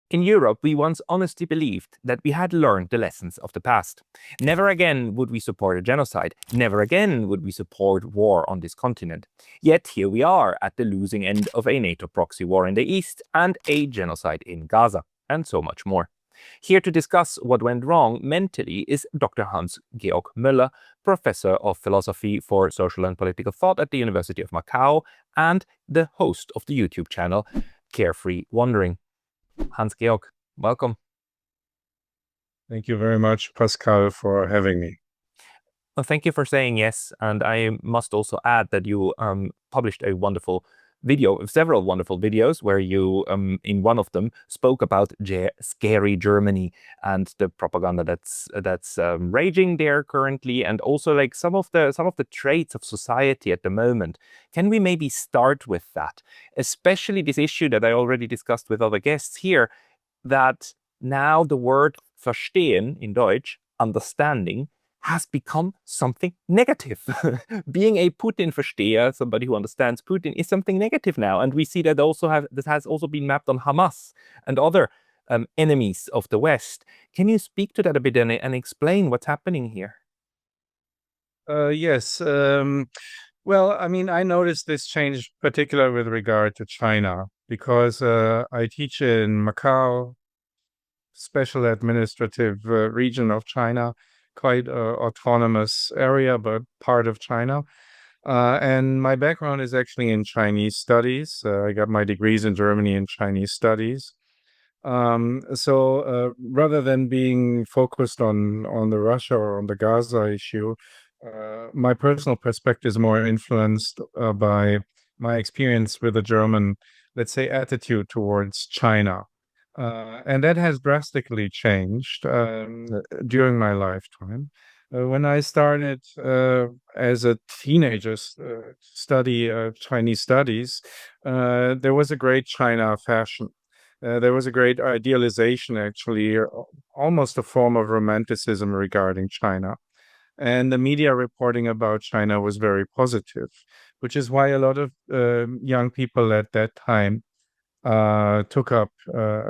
In Europe, we once honestly believed that we had learned the lessons of the past. Never again would we support a genocide. Never again would we support war on this continent. Yet here we are at the losing end of a NATO proxy war in the East and a genocide in Gaza, and so much more. Here to discuss what went wrong mentally is Dr. Hans-Georg Möller, Professor of Philosophy for Social and Political Thought at the University of Macau and the host of the YouTube channel Carefree Wandering. Hans-Georg, welcome. Thank you very much, Pascal, for having me. Well, thank you for saying yes. And I must also add that you published a wonderful video, several wonderful videos, where you, in one of them, spoke about scary Germany and the propaganda that's raging there currently, and also like some of the traits of society at the moment. Can we maybe start with that, especially this issue that I already discussed with other guests here, that now the word verstehen in Deutsch, understanding, has become something negative. Being a Putin-versteher, somebody who understands Putin, is something negative now. And we see that that has also been mapped on Hamas and other enemies of the West. Can you speak to that a bit and explain what's happening here? Yes. Well, I mean, I noticed this change, particularly with regard to China, because I teach in Macau, special administrative region of China, quite autonomous area, but part of China. And my background is actually in Chinese studies. I got my degrees in Germany in Chinese studies. So rather than being focused on the Russia or on the Gaza issue, my personal perspective is more influenced by my experience with the German, let's say, attitude towards China. And that has drastically changed during my lifetime. When I started as a teenager study Chinese studies, there was a great China fashion. There was a great idealization, actually, almost a form of romanticism regarding China. And the media reporting about China was very positive, which is why a lot of young people at that time took up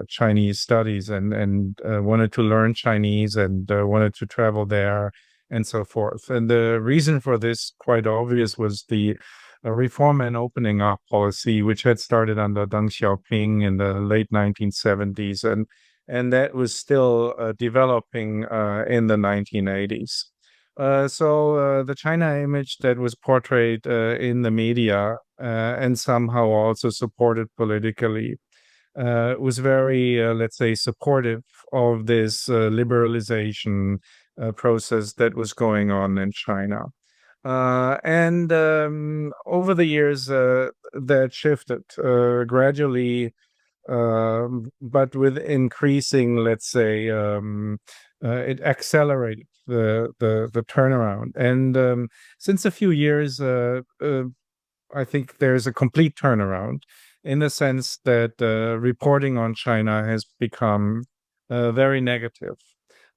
Chinese studies and wanted to learn Chinese and wanted to travel there and so forth. And the reason for this, quite obvious, was the reform and opening up policy, which had started under Deng Xiaoping in the late 1970s, and that was still developing in the 1980s. So the China image that was portrayed in the media and somehow also supported politically was very, let's say, supportive of this liberalization process that was going on in China. And over the years, that shifted gradually, but with increasing, let's say, it accelerated the turnaround. And since a few years, I think there's a complete turnaround in the sense that reporting on China has become very negative.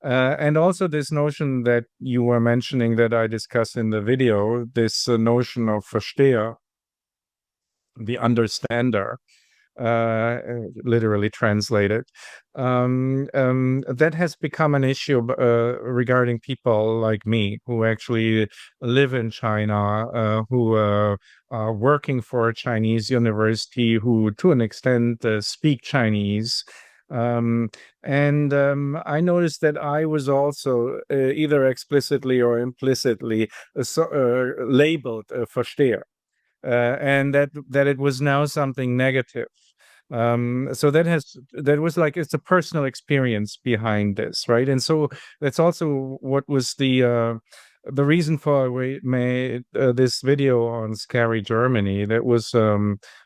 And also this notion that you were mentioning that I discussed in the video, this notion of Versteher, the understander, literally translated, that has become an issue regarding people like me who actually live in China, who are working for a Chinese university, who to an extent speak Chinese. And I noticed that I was also either explicitly or implicitly labeled Versteher. And that it was now something negative. So that was like, it's a personal experience behind this, right? And so that's also what was the reason for we made this video on Scary Germany. That was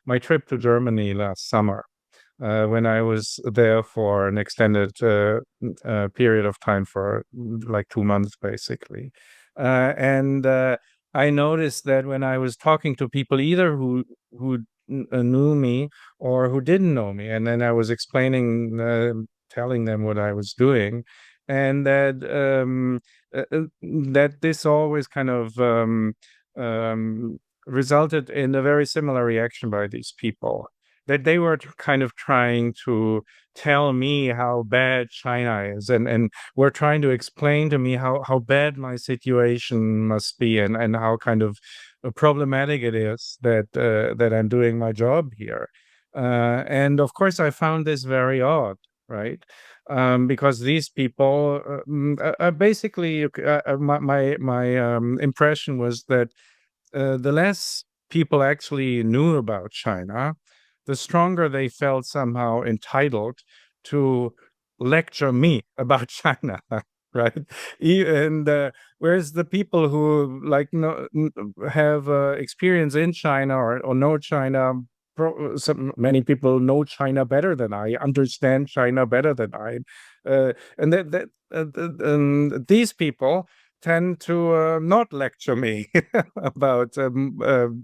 my trip to Germany last summer. When I was there for an extended period of time for like 2 months, basically. And I noticed that when I was talking to people, either who knew me or who didn't know me, and then I was explaining, telling them what I was doing, and that this always kind of resulted in a very similar reaction by these people. that they were kind of trying to tell me how bad China is, and were trying to explain to me how bad my situation must be, and how kind of problematic it is that I'm doing my job here. And of course, I found this very odd, right? Because these people basically, my impression was that the less people actually knew about China, the stronger they felt somehow entitled to lecture me about China, right? And whereas the people who like have experience in China, or know China, many people know China better than I, understand China better than I, and these people tend to not lecture me about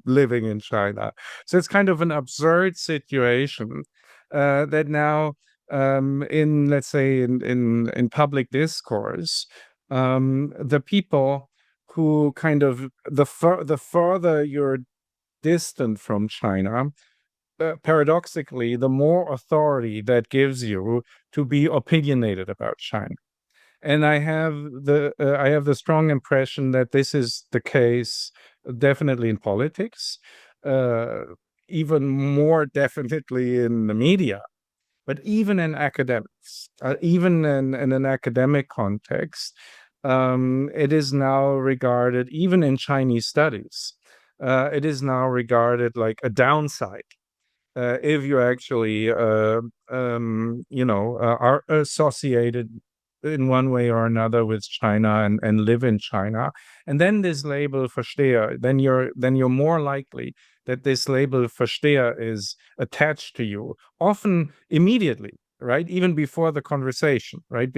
living in China. So it's kind of an absurd situation that now, in, let's say, in public discourse, the people who kind of the further you're distant from China, paradoxically, the more authority that gives you to be opinionated about China. And I have the strong impression that this is the case definitely in politics, uh, even more definitely in the media, but even in academics, even in an academic context, it is now regarded, even in Chinese studies, it is now regarded like a downside if you actually, are associated in one way or another with China, and live in China. And then this label Versteher, then you're more likely that this label Versteher is attached to you, often immediately, right? Even before the conversation, right?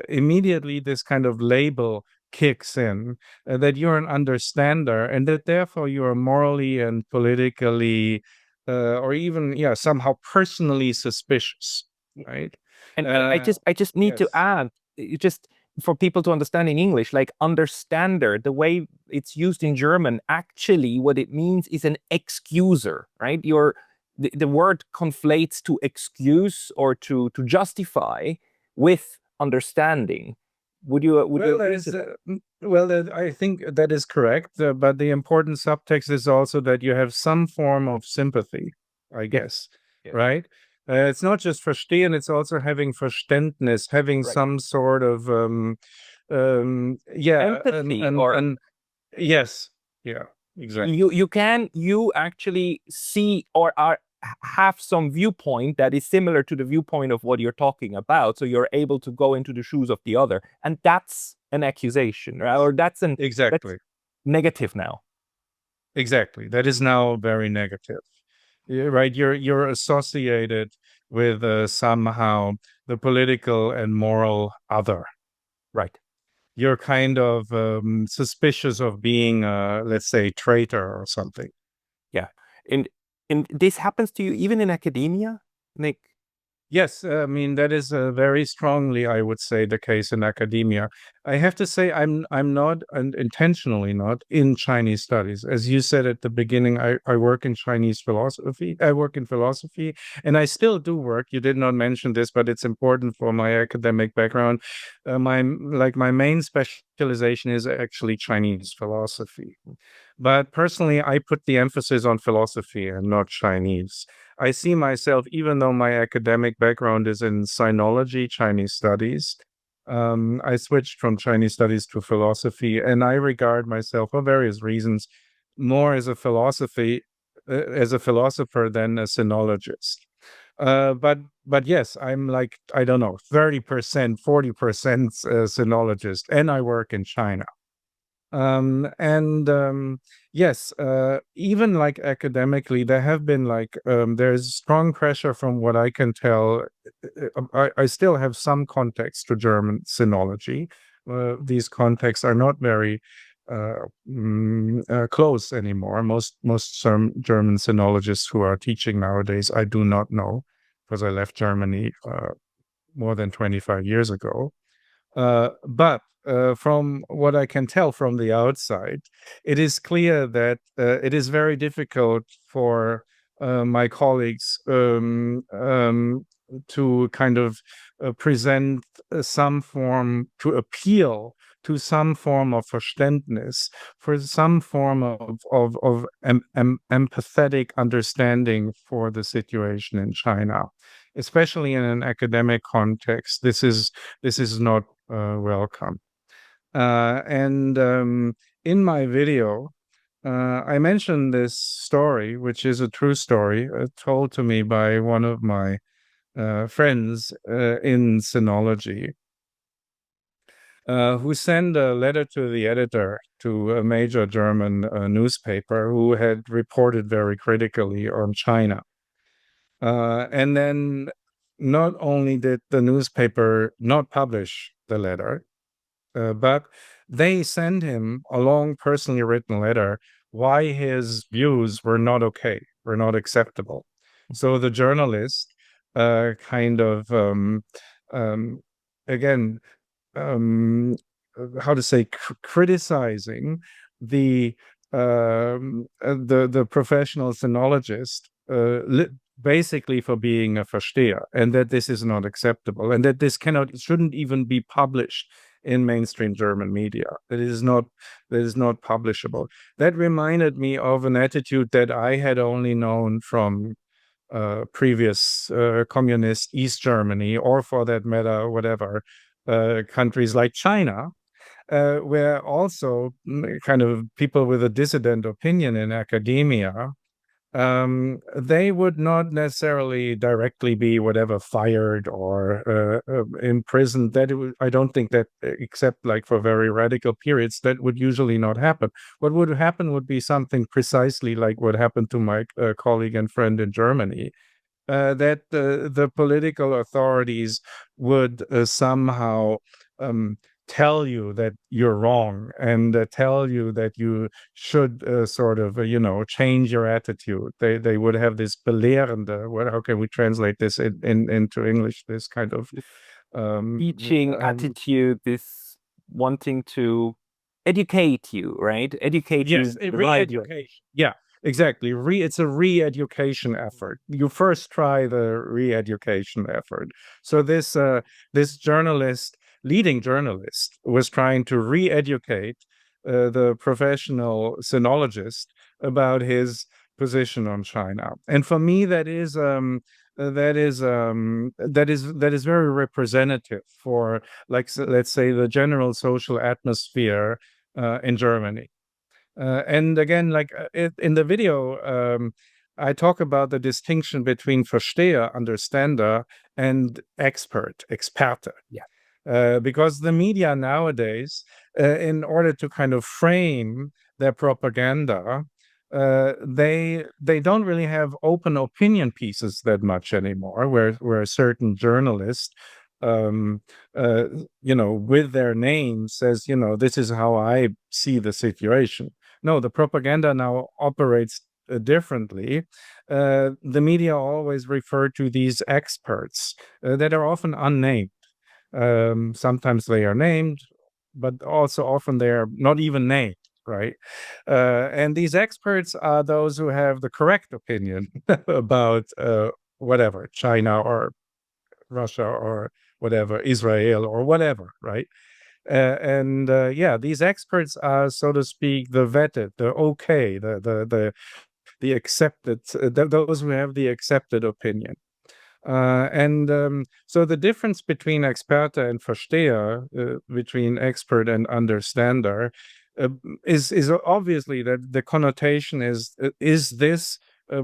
Immediately, this kind of label kicks in, that you're an understander, and that therefore you are morally and politically, or even, yeah, somehow personally suspicious, right? And I just need to Yes, add, just for people to understand in English, like understander, the way it's used in German, actually what it means is an excuser, right? The word conflates to excuse or to justify with understanding. Would you well, agree to that? I think that is correct, but the important subtext is also that you have some form of sympathy, I Yes. guess, Yes. right? It's not just verstehen, it's also having Verständnis, having Right. some sort of yeah, Empathy, or and yes, yeah, exactly. you actually see or have some viewpoint that is similar to the viewpoint of what you're talking about, so you're able to go into the shoes of the other, and that's an accusation, right? Or that's Exactly. negative now. Exactly. That is now very negative. Yeah, right. You're associated with somehow the political and moral other. Right. You're kind of suspicious of being, let's say, traitor or something. Yeah. And this happens to you even in academia, Nick? Yes, I mean that is very strongly, I would say, the case in academia. I have to say, I'm not, and intentionally not, in Chinese studies. As you said at the beginning, I work in Chinese philosophy. I work in philosophy, and I still do work. You did not mention this, but it's important for my academic background. My main specialization is actually Chinese philosophy. But personally, I put the emphasis on philosophy and not Chinese. I see myself, even though my academic background is in sinology, Chinese studies, I switched from Chinese studies to philosophy, and I regard myself, for various reasons, more as a philosopher than a sinologist. But yes, I'm like, I don't know, 30%, 40% sinologist, and I work in China. And yes, even like academically, there have been like there's strong pressure from what I can tell. I still have some context to German sinology. These contexts are not very close anymore. Most German sinologists who are teaching nowadays, I do not know, because I left Germany more than 25 years ago. But from what I can tell from the outside, it is clear that it is very difficult for my colleagues to kind of present some form, to appeal to some form of Verständnis, for some form of empathetic understanding for the situation in China, especially in an academic context. This is not welcome. And in my video, I mentioned this story, which is a true story, told to me by one of my friends in sinology, who sent a letter to the editor to a major German newspaper who had reported very critically on China. And then not only did the newspaper not publish the letter, but they sent him a long, personally written letter why his views were not okay, were not acceptable. So the journalist kind of, again, how to say, criticizing the the professional sinologist, basically for being a Versteher, and that this is not acceptable, and that this shouldn't even be published in mainstream German media. That is not publishable. That reminded me of an attitude that I had only known from previous communist East Germany, or for that matter, whatever, countries like China, where also kind of people with a dissident opinion in academia, they would not necessarily directly be whatever fired or imprisoned. I don't think that, except like for very radical periods, that would usually not happen. What would happen would be something precisely like what happened to my colleague and friend in Germany, that the political authorities would somehow tell you that you're wrong, and tell you that you should sort of, change your attitude. They would have this belehrende, how can we translate this into English? This kind of teaching attitude, this wanting to educate you, right? Educate you. Yes, re-education. Yeah, exactly. It's a re-education effort. You first try the re-education effort. So this leading journalist, was trying to re-educate the professional sinologist about his position on China. And for me, that is very representative for, like, let's say, the general social atmosphere in Germany. And again, like in the video, I talk about the distinction between Versteher, understander, and Experte. Yeah. Because the media nowadays, in order to kind of frame their propaganda, they don't really have open opinion pieces that much anymore, where a certain journalist, um, uh, with their name says, this is how I see the situation. No, the propaganda now operates differently. The media always refer to these experts that are often unnamed. Sometimes they are named, but also often they are not even named, right? And these experts are those who have the correct opinion about whatever, China or Russia or whatever, Israel or whatever, right? And yeah, these experts are, so to speak, the vetted, the okay, the accepted, those who have the accepted opinion. And so the difference between Experte and Versteher, between expert and understander, is obviously that the connotation is this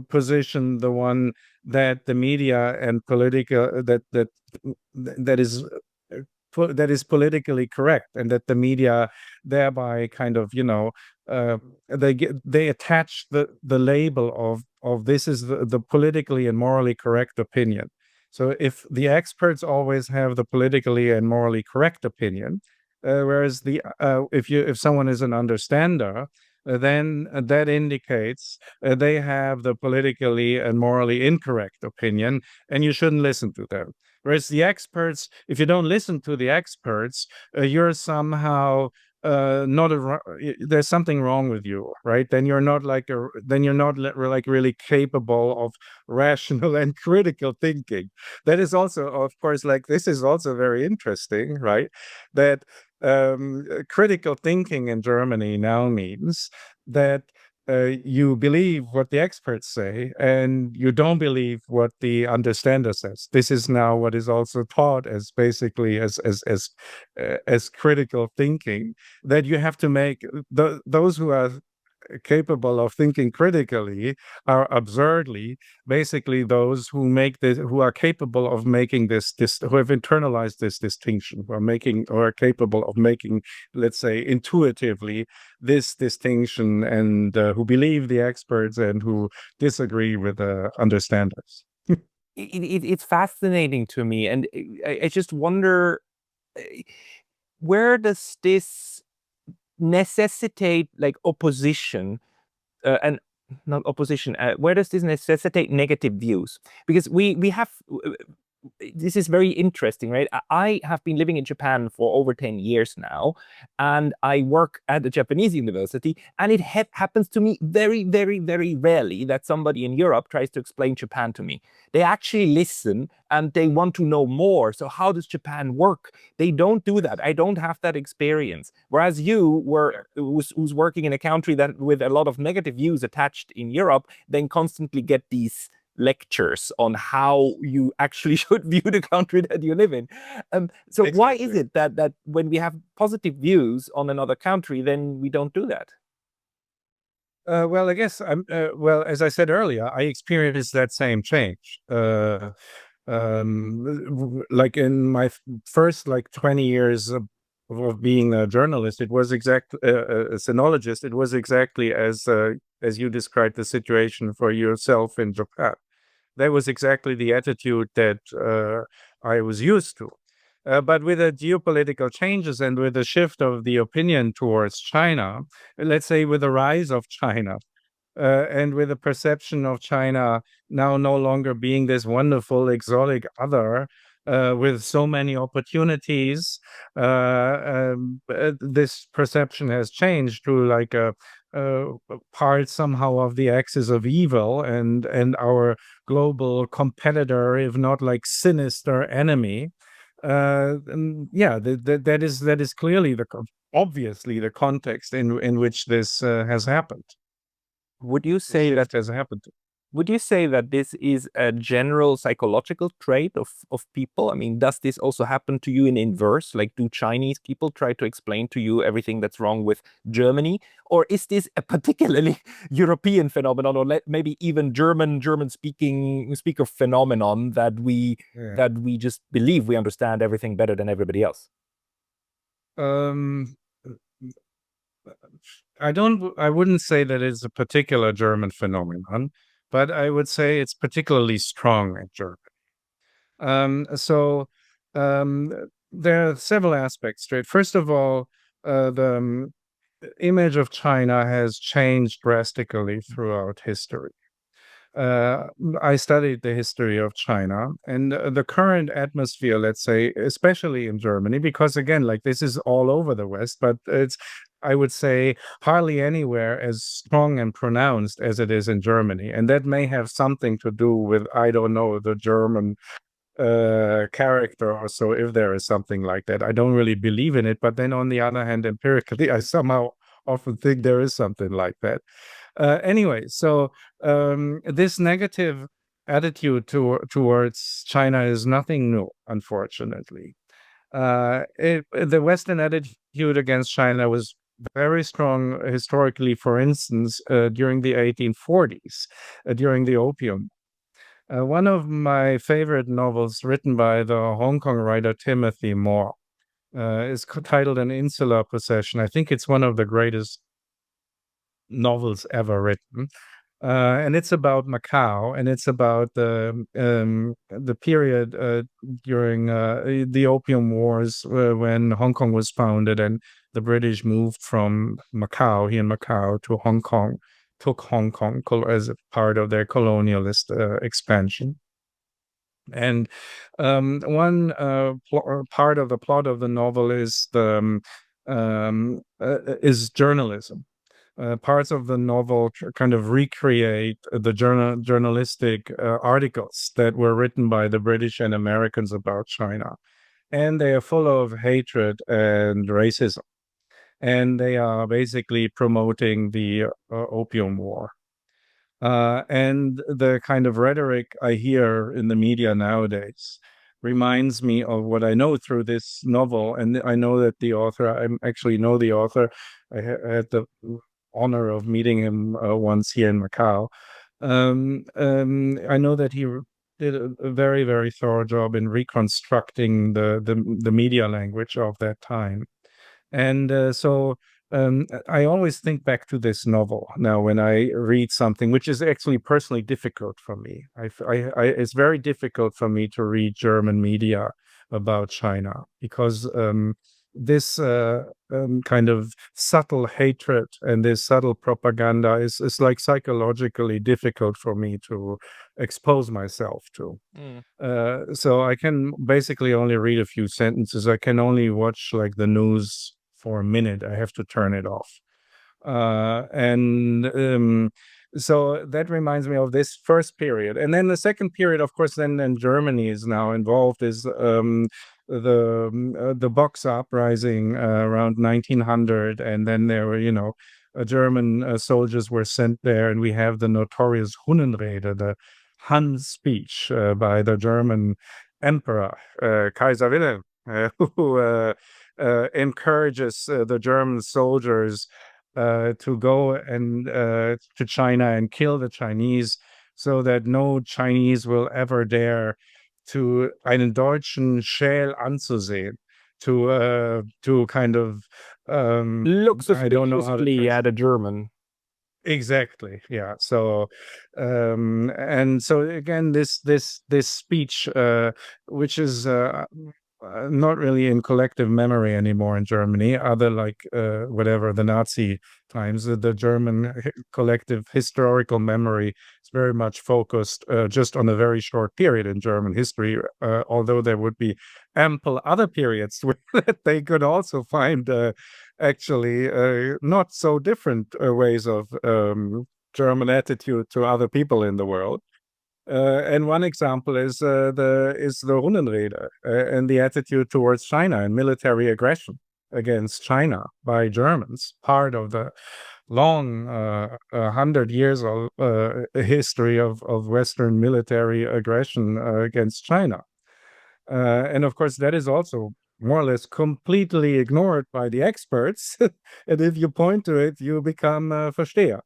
position the one that the media and political that is that is politically correct, and that the media thereby kind of, they attach the label of this is the politically and morally correct opinion. So if the experts always have the politically and morally correct opinion, whereas if someone is an understander, then that indicates they have the politically and morally incorrect opinion, and you shouldn't listen to them. Whereas the experts, if you don't listen to the experts, you're somehow not there's something wrong with you, right? Then you're not like really capable of rational and critical thinking. That is also, of course, like this is also very interesting, right? That critical thinking in Germany now means that you believe what the experts say and you don't believe what the understander says. This is now what is also taught as basically as critical thinking, that you have to make those who are capable of thinking critically are absurdly basically those who are capable of making this who have internalized this distinction, who are capable of making, let's say, intuitively this distinction, and who believe the experts and who disagree with the understanders. It's fascinating to me, and I just wonder, where does this necessitate like opposition, and not opposition, where does this necessitate negative views? Because we have this is very interesting, right? I have been living in Japan for over 10 years now, and I work at a Japanese university, and it happens to me very, very, very rarely that somebody in Europe tries to explain Japan to me. They actually listen and they want to know more. So how does Japan work? They don't do that. I don't have that experience. Whereas who's working in a country that with a lot of negative views attached in Europe, then constantly get these lectures on how you actually should view the country that you live in. So exactly. Why is it that when we have positive views on another country, then we don't do that? Well, I guess well, as I said earlier, I experienced that same change. Like in my first 20 years of being a journalist, it was a sinologist. It was exactly as you described the situation for yourself in Japan. That was exactly the attitude that I was used to. But with the geopolitical changes and with the shift of the opinion towards China, let's say with the rise of China, and with the perception of China now no longer being this wonderful exotic other with so many opportunities, this perception has changed to like a part somehow of the axis of evil and our global competitor, if not like sinister enemy. And yeah, that is clearly obviously the context in which this has happened. Would you say that has happened? Would you say that this is a general psychological trait of people? I mean, does this also happen to you in inverse? Like, do Chinese people try to explain to you everything that's wrong with Germany? Or is this a particularly European phenomenon, or maybe even German speaker phenomenon that we just believe we understand everything better than everybody else? I wouldn't say that it's a particular German phenomenon, but I would say it's particularly strong in Germany. There are several aspects to it. First of all, the image of China has changed drastically throughout history. Uh, I studied the history of China, and the current atmosphere, let's say, especially in Germany, because again, like this is all over the West, but it's, I would say, hardly anywhere as strong and pronounced as it is in Germany. And that may have something to do with, I don't know, the German character or so, if there is something like that. I don't really believe in it, but then on the other hand, empirically, I somehow often think there is something like that. Anyway, so this negative attitude towards China is nothing new, unfortunately. The Western attitude against China was very strong historically, for instance, during the 1840s, during the Opium. One of my favorite novels written by the Hong Kong writer Timothy Moore is titled An Insular Possession. I think it's one of the greatest novels ever written. And it's about Macau, and it's about the period during the Opium Wars when Hong Kong was founded, and the British moved from Macau, here in Macau, to Hong Kong, took Hong Kong as a part of their colonialist expansion. And one part of the plot of the novel is is journalism. Parts of the novel kind of recreate the journalistic articles that were written by the British and Americans about China. And they are full of hatred and racism. And they are basically promoting the Opium War. And the kind of rhetoric I hear in the media nowadays reminds me of what I know through this novel. And I know that the author, I actually know the author. I had the honor of meeting him once here in Macau. I know that he did a very, very thorough job in reconstructing the media language of that time. And I always think back to this novel now when I read something, which is actually personally difficult for me. It's very difficult for me to read German media about China because this kind of subtle hatred and this subtle propaganda is like psychologically difficult for me to expose myself to. So I can basically only read a few sentences. I can only watch like the news for a minute. I have to turn it off. And so that reminds me of this first period. And then the second period, of course, then Germany is now involved, is the Boxer uprising around 1900. And then there were, German soldiers were sent there, and we have the notorious Hunnenrede, the Hun speech by the German emperor, Kaiser Wilhelm, who encourages the German soldiers to go and to China and kill the Chinese, so that no Chinese will ever dare to einen Deutschen scheel anzusehen, to kind of Look I don't know how to suspiciously at a German. Exactly. Yeah. So, and so again, this speech, which is not really in collective memory anymore in Germany, other like whatever the Nazi times, the German collective historical memory is very much focused just on a very short period in German history, although there would be ample other periods that they could also find actually not so different ways of German attitude to other people in the world. And one example is the Runnenrede and the attitude towards China and military aggression against China by Germans, part of the long 100 years of history of Western military aggression against China. And of course, that is also more or less completely ignored by the experts. And if you point to it, you become a Versteher.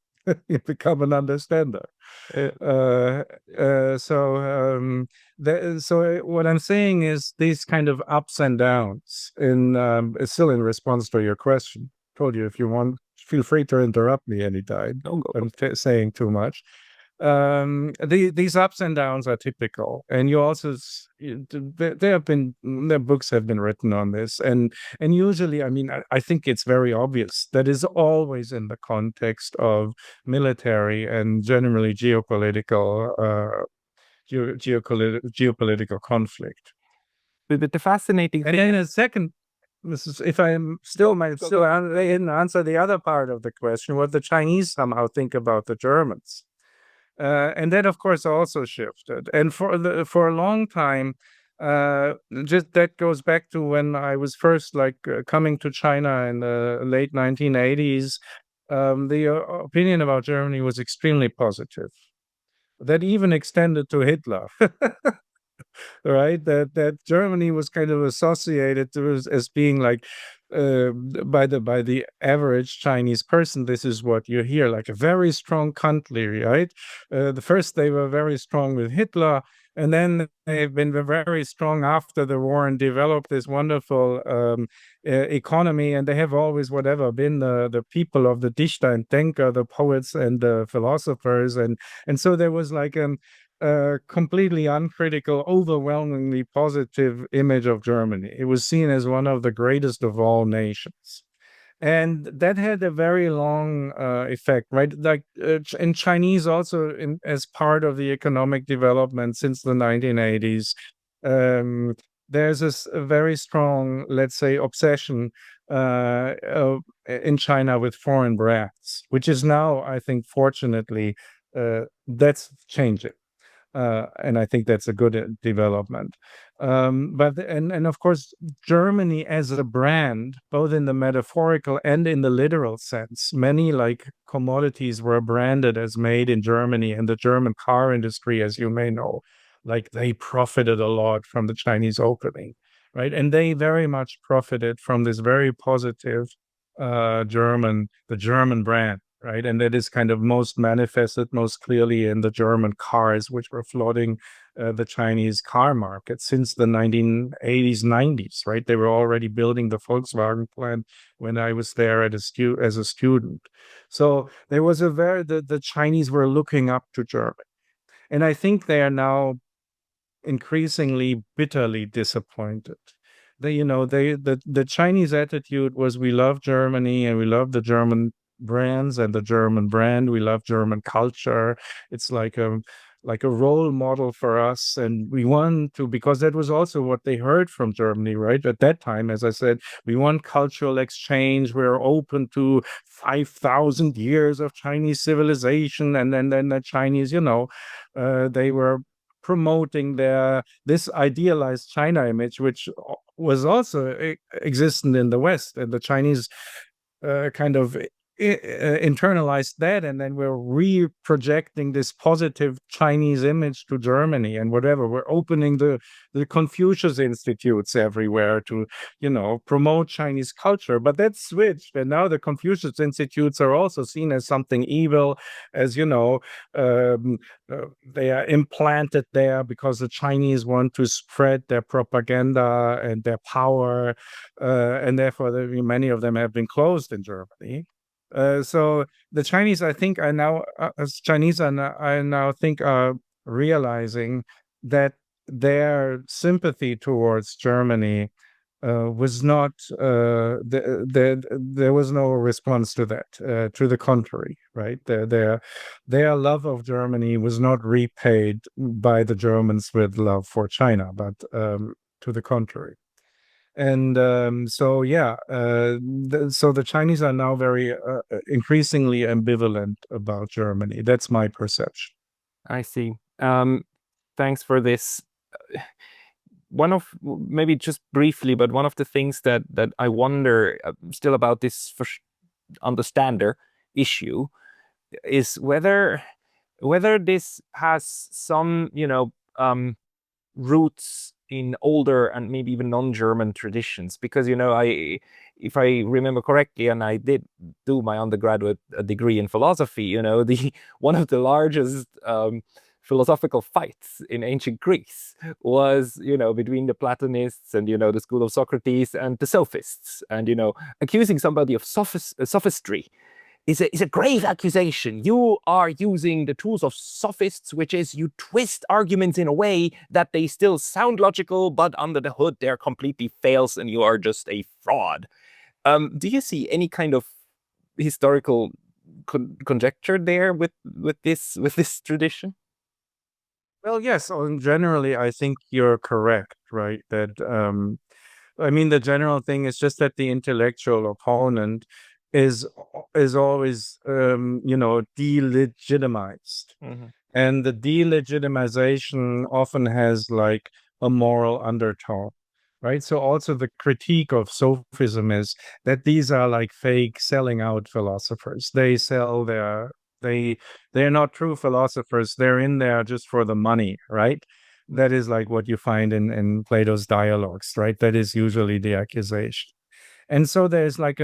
You become an understander. So what I'm saying is these kind of ups and downs is still in response to your question. Told you, if you want, feel free to interrupt me anytime. Don't go. I'm saying too much. These ups and downs are typical, and you also there books have been written on this, and usually, I mean, I think it's very obvious that is always in the context of military and generally geopolitical geopolitical conflict. But the fascinating And thing. then a second, if I'm still might still answer the other part of the question, what the Chinese somehow think about the Germans. And that, of course, also shifted. And for a long time, just that goes back to when I was first coming to China in the late 1980s. The opinion about Germany was extremely positive. That even extended to Hitler. Right? That Germany was kind of associated as being like by the average Chinese person, this is what you hear, like a very strong country, right? The first they were very strong with Hitler, and then they've been very strong after the war and developed this wonderful economy. And they have always, whatever, been the people of the Dichter and Denker, the poets and the philosophers, and so there was like a completely uncritical, overwhelmingly positive image of Germany. It was seen as one of the greatest of all nations. And that had a very long effect, right? Like in Chinese also, as part of the economic development since the 1980s, there's this very strong, let's say, obsession in China with foreign brands, which is now, I think, fortunately, that's changing. And I think that's a good development. And of course, Germany as a brand, both in the metaphorical and in the literal sense, many like commodities were branded as made in Germany, and the German car industry, as you may know, like they profited a lot from the Chinese opening, right? And they very much profited from this very positive the German brand, right? And that is kind of most manifested most clearly in the German cars, which were flooding the Chinese car market since the 1980s, 90s, right? They were already building the Volkswagen plant when I was there as a student. So there was the Chinese were looking up to Germany. And I think they are now increasingly bitterly disappointed. The Chinese attitude was we love Germany and we love the German brands and the German brand. We love German culture. It's like a role model for us, and we want to, because that was also what they heard from Germany, right? At that time, as I said, we want cultural exchange. We're open to 5,000 years of Chinese civilization, and then the Chinese, they were promoting this idealized China image, which was also existent in the West, and the Chinese kind of internalized that, and then we're re-projecting this positive Chinese image to Germany and whatever. We're opening the Confucius Institutes everywhere to, promote Chinese culture. But that switched, and now the Confucius Institutes are also seen as something evil, as they are implanted there because the Chinese want to spread their propaganda and their power, and therefore many of them have been closed in Germany. So the Chinese, I think, are now, as Chinese I now think are realizing that their sympathy towards Germany was not, there was no response to that. To the contrary, right? Their love of Germany was not repaid by the Germans with love for China, but to the contrary. And so, yeah, so the Chinese are now very increasingly ambivalent about Germany. That's my perception. I see. Thanks for this. One of, maybe just briefly, but one of the things that I wonder still about this understander issue is whether this has some, roots in older and maybe even non-German traditions, because if I remember correctly, and I did do my undergraduate degree in philosophy, the one of the largest philosophical fights in ancient Greece was, between the Platonists and, the school of Socrates and the Sophists. And, accusing somebody of sophistry is a grave accusation. You are using the tools of sophists, which is you twist arguments in a way that they still sound logical, but under the hood they're completely fails and you are just a fraud. Do you see any kind of historical conjecture there with this tradition? Well, yes, generally, I think you're correct, right? That I mean, the general thing is just that the intellectual opponent is always, delegitimized. Mhm. And the delegitimization often has like a moral undertone, right? So also the critique of sophism is that these are like fake selling out philosophers. They they're not true philosophers. They're in there just for the money, right? That is like what you find in Plato's dialogues, right? That is usually the accusation. And so there's like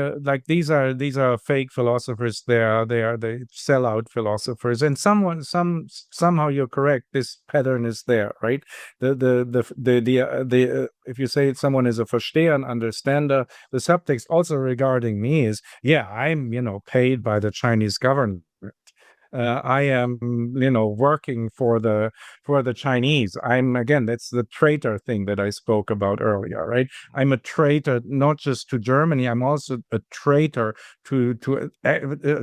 these are fake philosophers. They sell out philosophers, and somehow you're correct. This pattern is there, right? If you say someone is a Versteher, an understander, the subtext also regarding me is, yeah, I'm paid by the Chinese government. I am, working for the Chinese. I'm, again, that's the traitor thing that I spoke about earlier, right? I'm a traitor not just to Germany. I'm also a traitor to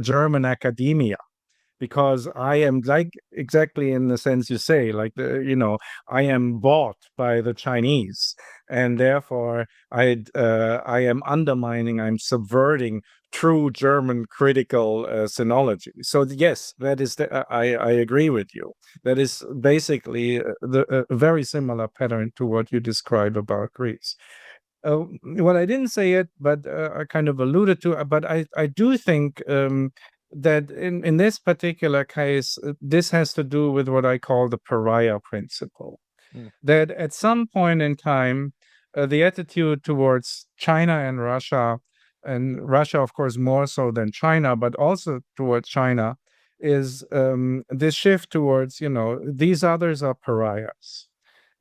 German academia. because I am like exactly in the sense you say, like I am bought by the Chinese, and therefore I am undermining, I'm subverting true German critical sinology. So yes, that is I agree with you. That is basically a very similar pattern to what you describe about Greece. Well, I didn't say it, but I kind of alluded to. But I do think that in this particular case, this has to do with what I call the pariah principle. Mm. That at some point in time, the attitude towards China and Russia, of course, more so than China, but also towards China, is this shift towards, these others are pariahs.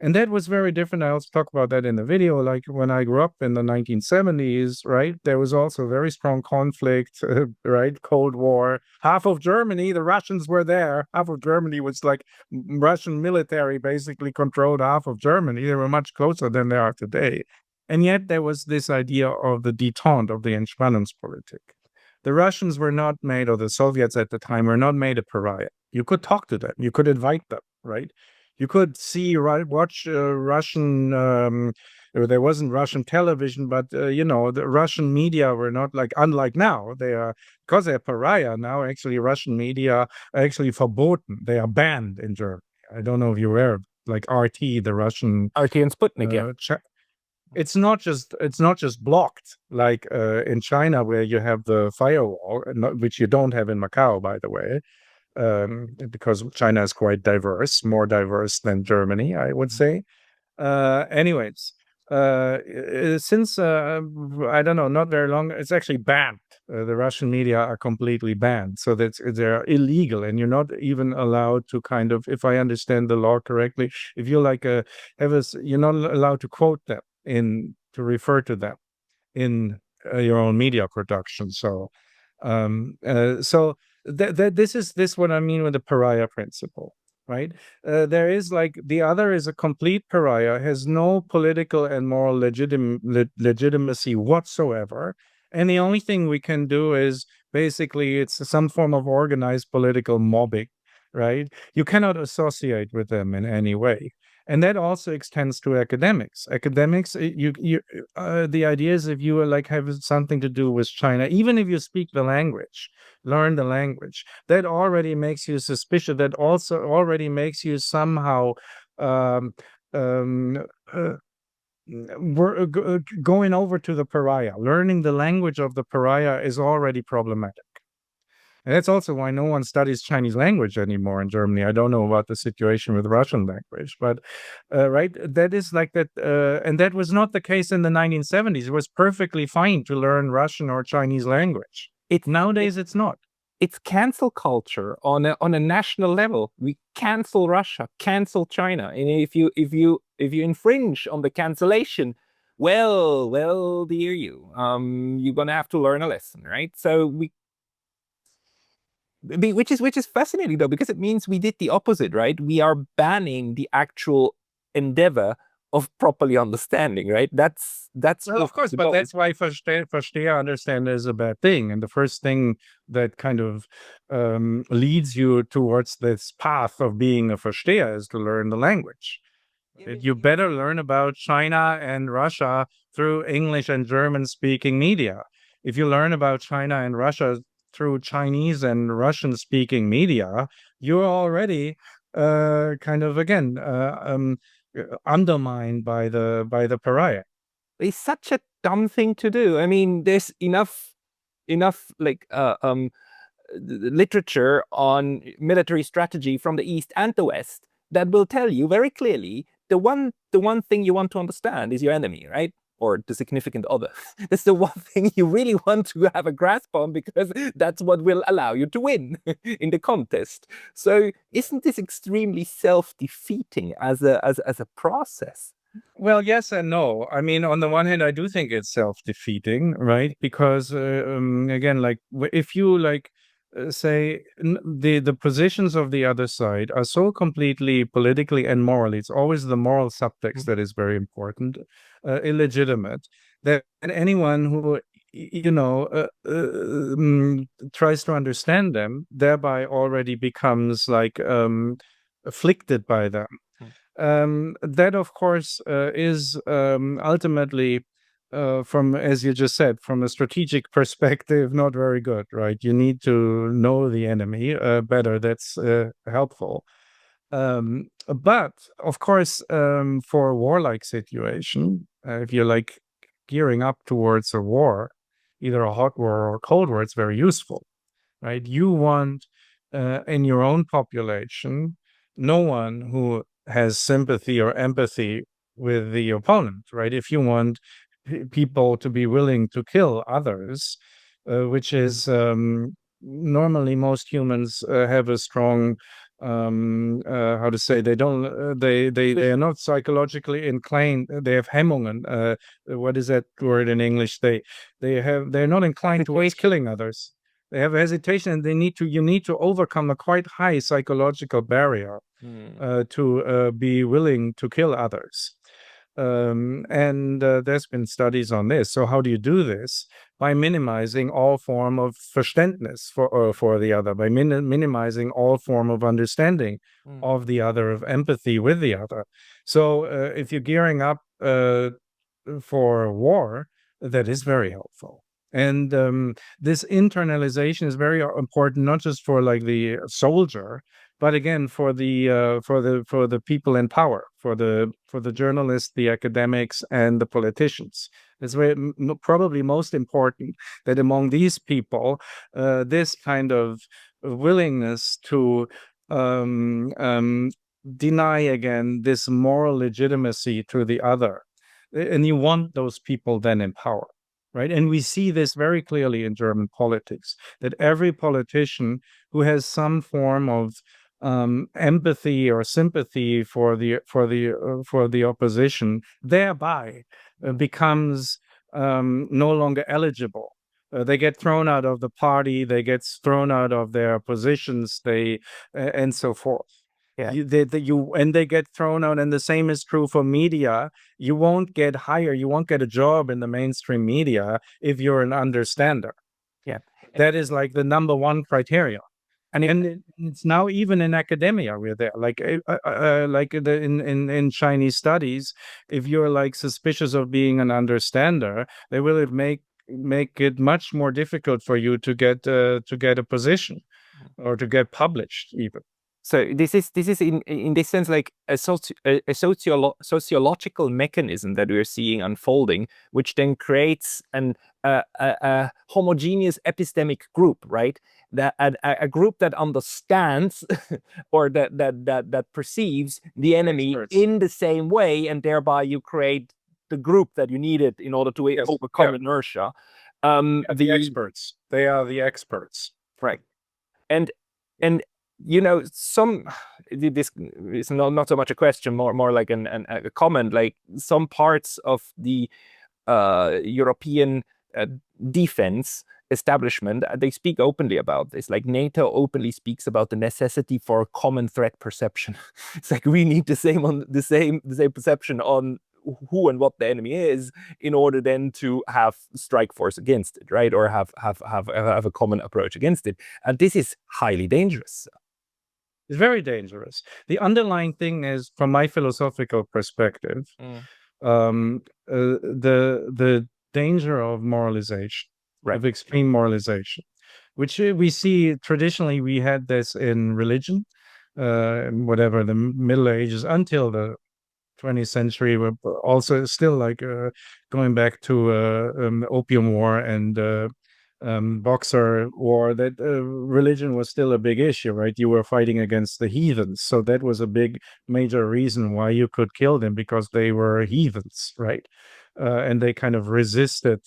And that was very different. I also talk about that in the video. Like when I grew up in the 1970s, right, there was also very strong conflict, right? Cold War. Half of Germany, the Russians were there. Half of Germany was like Russian military basically controlled half of Germany. They were much closer than they are today. And yet there was this idea of the detente, of the Entspannungspolitik. The Russians were not made, or the Soviets at the time were not made a pariah. You could talk to them. You could invite them, right? You could watch Russian. There wasn't Russian television, but the Russian media were not unlike now. They are, because they're pariah now. Actually, Russian media are actually verboten. They are banned in Germany. I don't know if you're aware. Like RT, the Russian RT and Sputnik, yeah. It's not just blocked like in China, where you have the firewall, which you don't have in Macau, by the way. Because China is quite diverse, more diverse than Germany, I would say. Anyways, since I don't know, not very long, it's actually banned. The Russian media are completely banned, so that they're illegal, and you're not even allowed to kind of, if I understand the law correctly, if you you're not allowed to quote them to refer to them in your own media production. So, this is what I mean with the pariah principle, right? There is the other is a complete pariah, has no political and moral legitimacy whatsoever. And the only thing we can do is basically it's some form of organized political mobbing, right? You cannot associate with them in any way. And that also extends to academics. Academics, the idea is if you have something to do with China, even if you speak the language, learn the language, that already makes you suspicious. That also already makes you somehow going over to the pariah. Learning the language of the pariah is already problematic. And that's also why no one studies Chinese language anymore in Germany. I don't know about the situation with Russian language, but right, that is like that. And that was not the case in the 1970s. It was perfectly fine to learn Russian or Chinese language. Nowadays, it's not. It's cancel culture on a national level. We cancel Russia, cancel China, and if you infringe on the cancellation, well, dear you, you're gonna have to learn a lesson, right? So which is fascinating though, because it means we did the opposite, right? We are banning the actual endeavor of properly understanding, right? That's well, of course, but that's why verstehe, understand is a bad thing. And the first thing that kind of leads you towards this path of being a versteher is to learn the language. You better learn about China and Russia through English and German speaking media. If you learn about China and Russia through Chinese and Russian speaking media, you're already kind of again undermined by the pariah. It's such a dumb thing to do. I mean, there's enough literature on military strategy from the East and the West that will tell you very clearly the one thing you want to understand is your enemy, right? Or the significant other. That's the one thing you really want to have a grasp on, because that's what will allow you to win in the contest. So isn't this extremely self-defeating as a process? Well, yes and no. I mean, on the one hand, I do think it's self-defeating, right? Because again, if you say the positions of the other side are so completely politically and morally, it's always the moral subtext that is very important, illegitimate, that anyone who tries to understand them, thereby already becomes like afflicted by them. That, of course, is ultimately, from, as you just said, from a strategic perspective, not very good, right? You need to know the enemy better. That's helpful. But of course, for a warlike situation, if you're like gearing up towards a war, either a hot war or a cold war, it's very useful, right? You want in your own population no one who has sympathy or empathy with the opponent, right? If you want people to be willing to kill others, which is normally most humans have a strong how to say, they don't they are not psychologically inclined, they have Hemmungen, what is that word in English, they're not inclined towards killing others. They have hesitation, and you need to overcome a quite high psychological barrier to be willing to kill others. And there's been studies on this. So how do you do this? By minimizing all form of Verständnis for the other, by minimizing all form of understanding of the other, of empathy with the other. So if you're gearing up for war, that is very helpful. And this internalization is very important, not just for like the soldier, but again for the people in power, for the journalists, the academics, and the politicians. It's very probably most important that among these people, this kind of willingness to deny again this moral legitimacy to the other, and you want those people then in power, right? And we see this very clearly in German politics, that every politician who has some form of empathy or sympathy for the opposition, thereby becomes no longer eligible. They get thrown out of the party, they get thrown out of their positions, and so forth. Yeah. And they get thrown out, and the same is true for media. You won't get hired, you won't get a job in the mainstream media if you're an understander. Yeah. That is like the number one criteria. And it's now even in academia we're there. Like in Chinese studies, if you're like suspicious of being an understander, they will make it much more difficult for you to get a position or to get published even. So this is in this sense like a sociological mechanism that we're seeing unfolding, which then creates a homogeneous epistemic group, right? That a group that understands or that perceives the enemy in the same way, and thereby you create the group that you needed in order to overcome inertia. The experts. They are the experts. Right. And this is not so much a question, more like a comment. Like some parts of the European defense establishment, they speak openly about this. Like NATO openly speaks about the necessity for common threat perception. It's like we need the same perception on who and what the enemy is in order then to have strike force against it, right? Or have a common approach against it. And this is highly dangerous. It's very dangerous. The underlying thing is, from my philosophical perspective, the danger of moralization, of extreme moralization, which we see traditionally. We had this in religion, whatever the Middle Ages until the 20th century. We're also still like going back to Opium War and Boxer War, that religion was still a big issue, right? You were fighting against the heathens. So that was a big major reason why you could kill them, because they were heathens, right? And they kind of resisted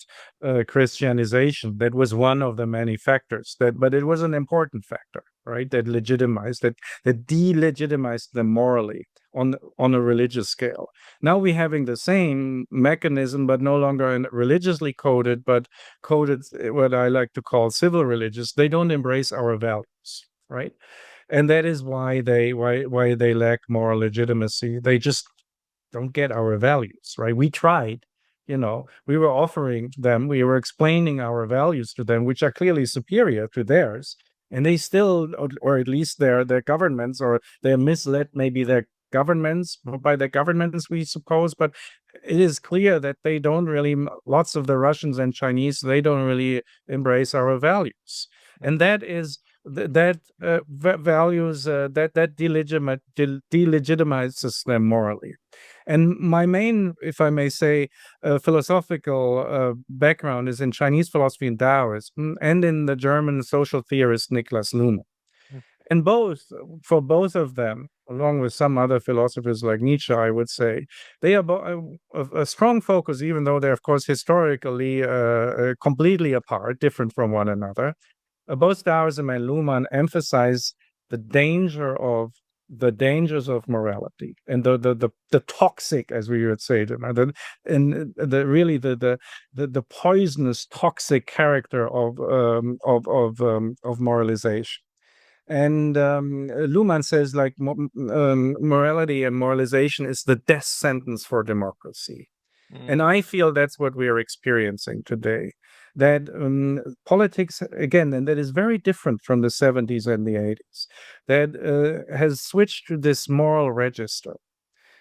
Christianization. That was one of the many factors, but it was an important factor, right? That delegitimized them morally on a religious scale. Now we're having the same mechanism, but no longer religiously coded, but coded what I like to call civil religious. They don't embrace our values, right? And that is why they lack moral legitimacy. They just don't get our values, right? We tried We were offering them, we were explaining our values to them, which are clearly superior to theirs. And they still, or at least their governments, or they're misled, maybe their governments, by their governments, we suppose. But it is clear that they don't really, lots of the Russians and Chinese, they don't really embrace our values. And that is, that values, that delegitimizes them morally. And my main, if I may say, philosophical background is in Chinese philosophy and Taoism, and in the German social theorist Niklas Luhmann. And for both of them, along with some other philosophers like Nietzsche, I would say, they are a strong focus, even though they're, of course, historically completely apart, different from one another. Both Taoism and Luhmann emphasize the dangers of morality and the toxic, as we would say, and really the poisonous, toxic character of moralization. And Luhmann says, like, morality and moralization is the death sentence for democracy. And I feel that's what we are experiencing today. That politics, again, and that is very different from the 70s and the 80s, that has switched to this moral register.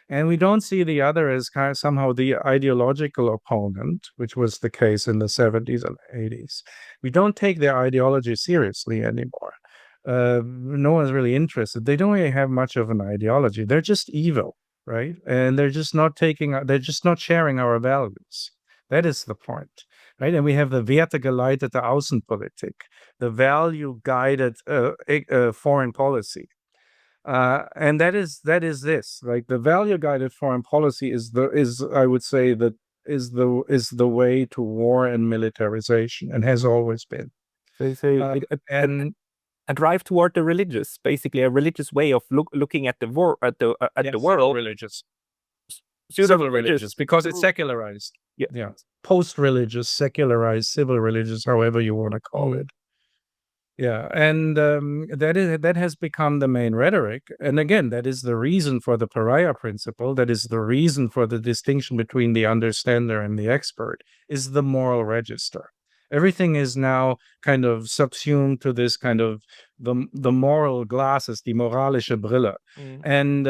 And we don't see the other as kind of somehow the ideological opponent, which was the case in the 70s and 80s. We don't take their ideology seriously anymore. No one's really interested. They don't really have much of an ideology. They're just evil, right? And they're just not sharing our values. That is the point, right? And we have the wertegeleitete Außenpolitik, the value-guided foreign policy. And that is this, like, the value-guided foreign policy is I would say, that is the way to war and militarization, and has always been. A drive toward the religious, basically a religious way of looking at the world, the world. Religious, civil religious, because it's secularized. Yeah, post-religious, secularized, civil religious, however you want to call it. Yeah, and that has become the main rhetoric. And again, that is the reason for the pariah principle. That is the reason for the distinction between the understander and the expert, is the moral register. Everything is now kind of subsumed to this kind of the moral glasses, die moralische Brille. And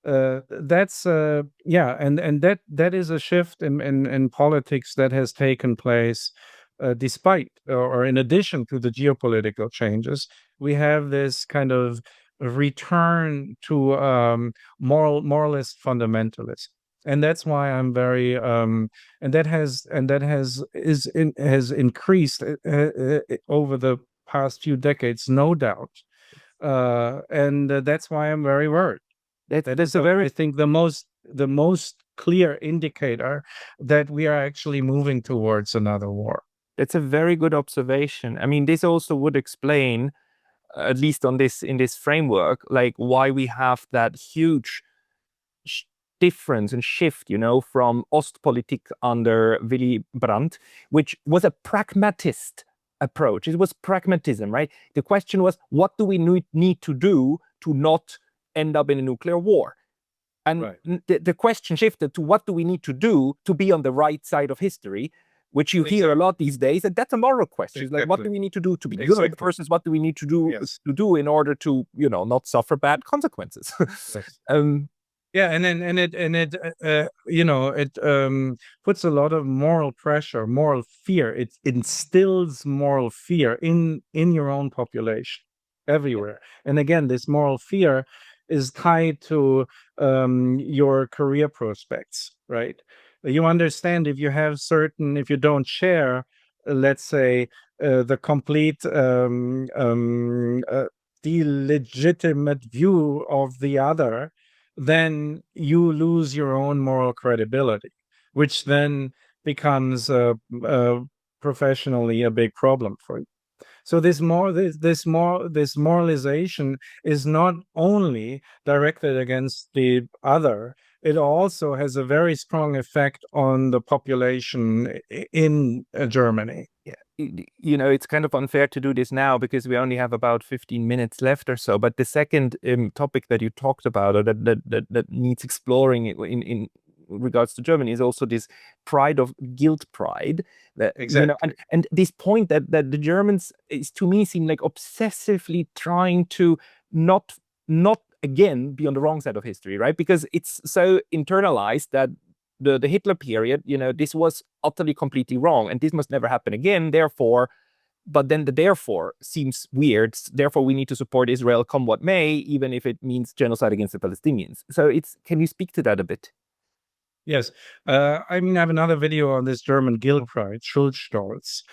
that's and that is a shift in politics that has taken place. Despite or in addition to the geopolitical changes, we have this kind of return to moralist fundamentalism. And that's why I'm very and that has increased over the past few decades, no doubt. And that's why I'm very worried. That is I think the most clear indicator that we are actually moving towards another war. That's a very good observation. I mean, this also would explain, at least in this framework, like, why we have that huge difference and shift, from Ostpolitik under Willy Brandt, which was a pragmatist approach. It was pragmatism, right? The question was, what do we need to do to not end up in a nuclear war? And the question shifted to, what do we need to do to be on the right side of history, which you hear a lot these days. And that's a moral question. It's like, what do we need to do to be good versus what do we need to do in order to, not suffer bad consequences? Yeah, and it puts a lot of moral pressure, moral fear. It instills moral fear in your own population everywhere. And again, this moral fear is tied to your career prospects, right? You understand, if you don't share, let's say, the complete delegitimate view of the other, then you lose your own moral credibility, which then becomes professionally a big problem for you. So this moralization is not only directed against the other, it also has a very strong effect on the population in Germany. Yeah, it's kind of unfair to do this now because we only have about 15 minutes left or so. But the second topic that you talked about, or that needs exploring in regards to Germany is also this pride of guilt pride that Exactly. and this point that the Germans is to me seem like obsessively trying to not again be on the wrong side of history, right? Because it's so internalized that the Hitler period, this was utterly completely wrong and this must never happen again. Therefore, but then the therefore seems weird. Therefore, we need to support Israel come what may, even if it means genocide against the Palestinians. So can you speak to that a bit? Yes. I have another video on this German guilt pride, Schuldstolz.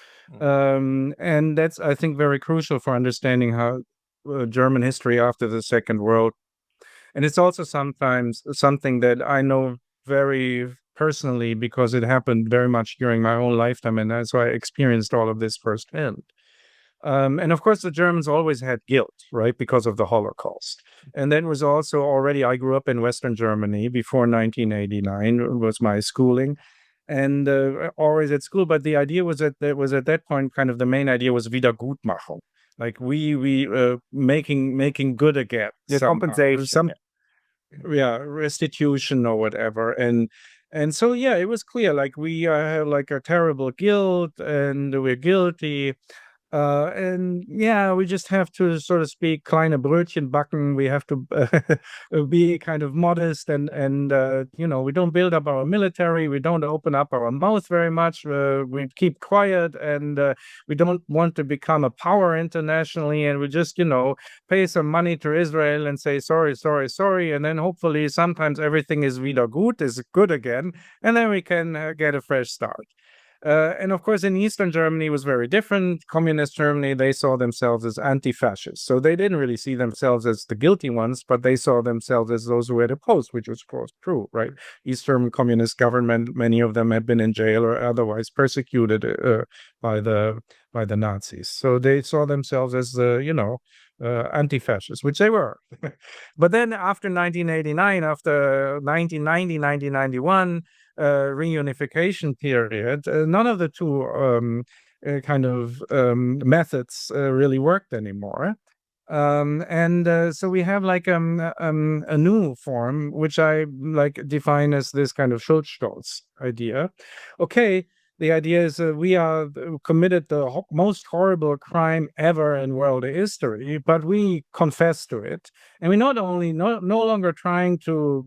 And that's, I think, very crucial for understanding how German history after the Second World. And it's also sometimes something that I know very personally because it happened very much during my own lifetime. And that's why I experienced all of this firsthand. And of course, the Germans always had guilt, right, because of the Holocaust. And then was also already, I grew up in Western Germany before 1989 was my schooling, and always at school. But the idea was that there was at that point kind of the main idea was Wiedergutmachung, like we making good again, Compensation. restitution or whatever, and so yeah, it was clear like we have like a terrible guilt and we're guilty. And yeah, we just have to, so to speak, kleine Brötchen backen. We have to be kind of modest and we don't build up our military. We don't open up our mouth very much. We keep quiet and we don't want to become a power internationally. And we just, pay some money to Israel and say, sorry, sorry, sorry. And then hopefully sometimes everything is wieder gut, is good again. And then we can get a fresh start. And of course, in Eastern Germany, it was very different. Communist Germany, they saw themselves as anti-fascists. So they didn't really see themselves as the guilty ones, but they saw themselves as those who had opposed, which was, of course, true, right? Eastern communist government, many of them had been in jail or otherwise persecuted by the Nazis. So they saw themselves as the, anti-fascists, which they were. But then after 1989, after 1990, 1991, reunification period, none of the two methods really worked anymore. So we have like a new form, which I like define as this kind of Schuldstolz idea. Okay, the idea is we are committed the most horrible crime ever in world history, but we confess to it, and we're not only no longer trying to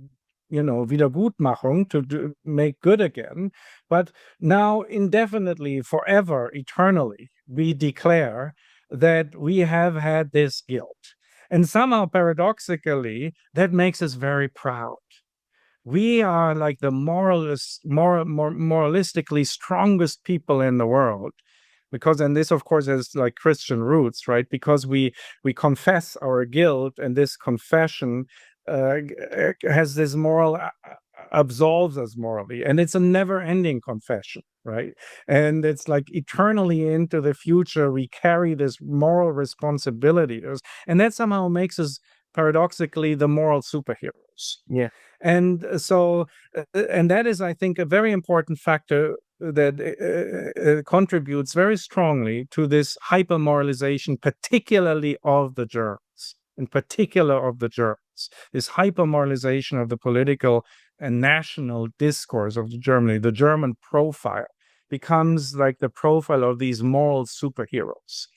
Wiedergutmachung, to make good again, but now indefinitely, forever, eternally, we declare that we have had this guilt. And somehow, paradoxically, that makes us very proud. We are like the moralistically strongest people in the world. And this, of course, has like Christian roots, right? Because we confess our guilt, and this confession has this moral absolves us morally, and it's a never-ending confession, right? And it's like eternally into the future we carry this moral responsibility, and that somehow makes us paradoxically the moral superheroes. Yeah. And so and that is, I think, a very important factor that contributes very strongly to this hyper-moralization, particularly of the Germans, in particular of the Germans. This hyper-moralization of the political and national discourse of Germany, the German profile, becomes like the profile of these moral superheroes.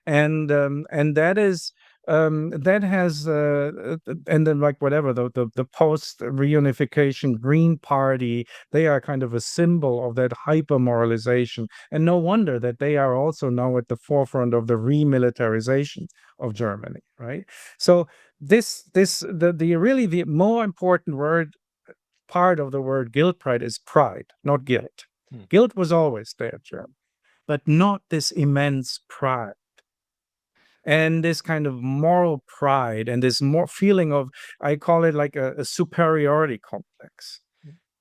And that is that has and then like whatever the post reunification Green Party, they are kind of a symbol of that hyper moralization, and no wonder that they are also now at the forefront of the remilitarization of Germany, right? So the more important part of the word guilt pride is pride, not guilt. Guilt was always there, German, but not this immense pride. And this kind of moral pride and this more feeling of, I call it like a superiority complex,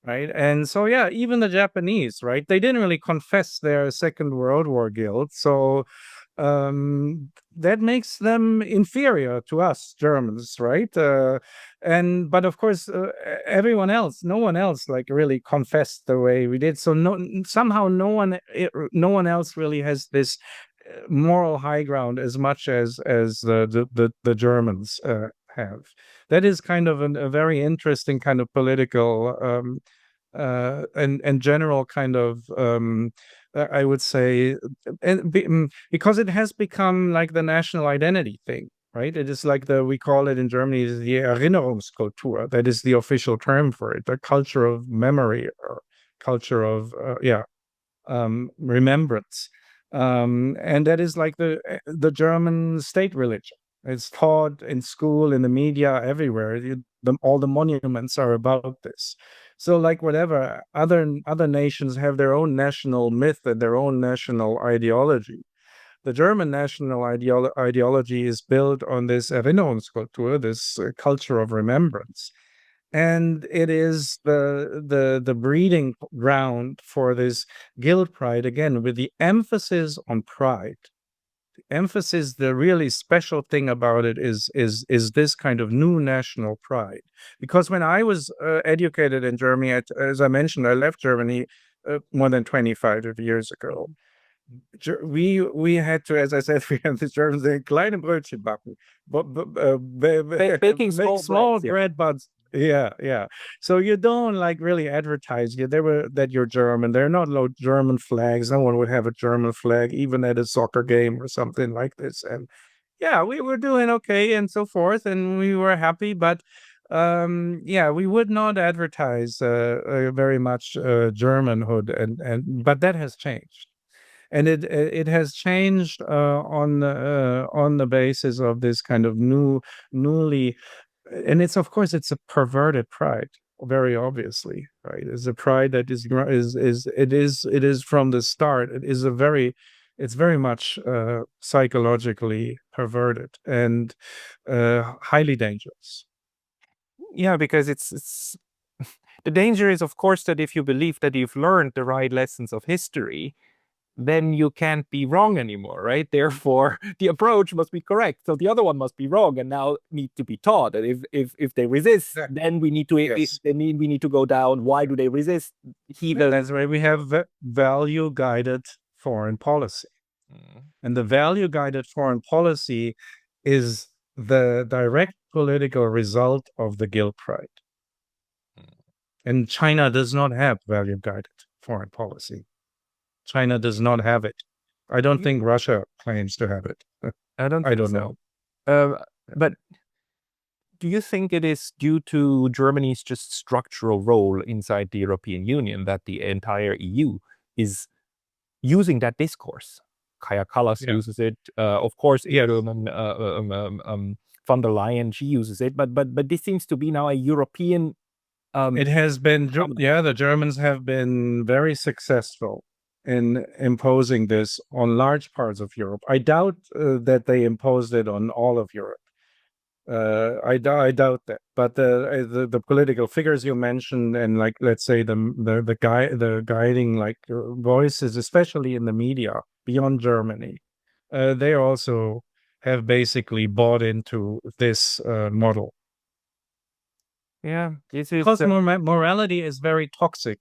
right? And so, yeah, even the Japanese, right? They didn't really confess their Second World War guilt. So that makes them inferior to us Germans, right? But of course, everyone else, no one else like really confessed the way we did. So somehow no one else really has this moral high ground as much as the Germans have. That is kind of a very interesting kind of political and general kind of I would say, because it has become like the national identity thing, right? It is like we call it in Germany the Erinnerungskultur. That is the official term for it, the culture of memory or culture of remembrance, and that is like the German state religion. It's taught in school, in the media, everywhere. All the monuments are about this. So, like whatever other nations have their own national myth and their own national ideology. The German national ideology is built on this Erinnerungskultur, this culture of remembrance, and it is the breeding ground for this guilt pride, again with the emphasis on pride. Emphasis, the really special thing about it is this kind of new national pride. Because when I was educated in Germany, as I mentioned, I left Germany more than 25 years ago. We had to, as I said, we had the Germans say, kleine Brötchen backen, but Baking small breads, yeah. bread buns. Yeah. So you don't like really advertise that you're German. There are not no German flags. No one would have a German flag, even at a soccer game or something like this. And yeah, we were doing okay and so forth, and we were happy, but yeah, we would not advertise very much Germanhood, and but that has changed, and it has changed on the basis of this kind of newly, and it's, of course, it's a perverted pride, very obviously, right? It's a pride that is from the start. It's very much psychologically perverted and highly dangerous. Yeah, because it's the danger is, of course, that if you believe that you've learned the right lessons of history, then you can't be wrong anymore, right? Therefore, the approach must be correct. So the other one must be wrong and now need to be taught. And if they resist, then we need to Yes. then we need to go down. Why do they resist? That's why we have value guided foreign policy. And the value guided foreign policy is the direct political result of the guilt pride. And China does not have value guided foreign policy. China does not have it. I don't think Russia claims to have it. I don't I think don't so. know. But do you think it is due to Germany's just structural role inside the European Union that the entire EU is using that discourse? Kaya Kallas Yeah. uses it. Of course, Yes. von der Leyen, she uses it. But this seems to be now a European. It has been, the Germans have been very successful in imposing this on large parts of Europe. I doubt that they imposed it on all of Europe. I doubt that. But the political figures you mentioned, and like, let's say the guiding like voices, especially in the media beyond Germany, they also have basically bought into this model. Yeah, this is Because morality is very toxic,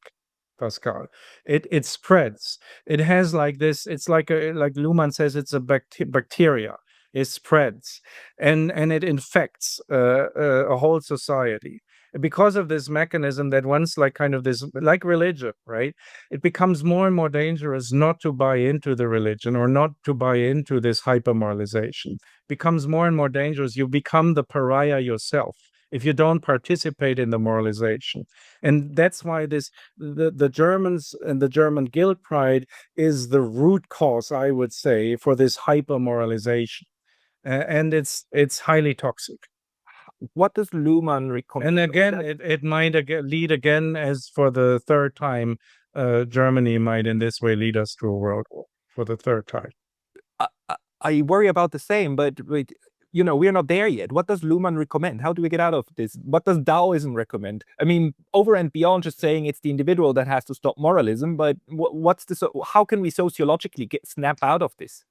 Pascal. It spreads. It has like this. It's like Luhmann says, it's a bacteria. It spreads, and it infects a whole society. Because of this mechanism, that once like kind of this, like religion, right? It becomes more and more dangerous not to buy into the religion or not to buy into this hypermoralization. Becomes more and more dangerous. You become the pariah yourself if you don't participate in the moralization. And that's why the Germans and the German guilt pride is the root cause, I would say, for this hyper-moralization. And it's highly toxic. What does Luhmann recommend? And again, it might lead again, as for the third time, Germany might in this way lead us to a world war for the third time. I worry about the same, but wait, we're not there yet. What does Luhmann recommend? How do we get out of this? What does Taoism recommend? I mean, over and beyond just saying it's the individual that has to stop moralism, but how can we sociologically snap out of this?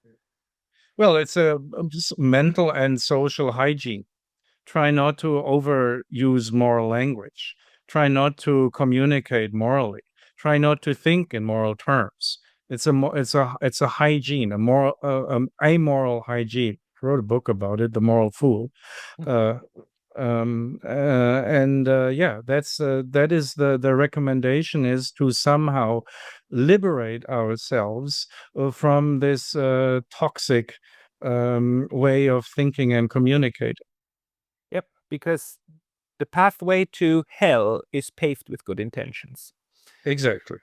Well, it's a just mental and social hygiene. Try not to overuse moral language. Try not to communicate morally. Try not to think in moral terms. It's a hygiene, a moral amoral hygiene. I wrote a book about it, The Moral Fool. Yeah, that is the recommendation, is to somehow liberate ourselves from this toxic way of thinking and communicating. Yep, because the pathway to hell is paved with good intentions. Exactly.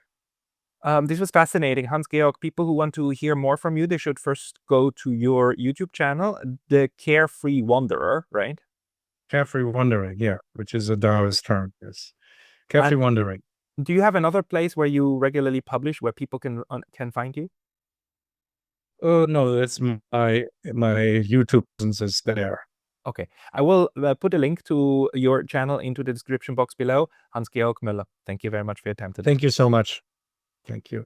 This was fascinating, Hans-Georg. People who want to hear more from you, they should first go to your YouTube channel, the Carefree Wanderer, right? Carefree Wandering, yeah, which is a Taoist term, yes. Carefree And Wandering. do you have another place where you regularly publish where people can find you? Oh, no, that's my YouTube presence is there. Okay, I will put a link to your channel into the description box below. Hans-Georg Möller, thank you very much for your time today. Thank you so much. Thank you.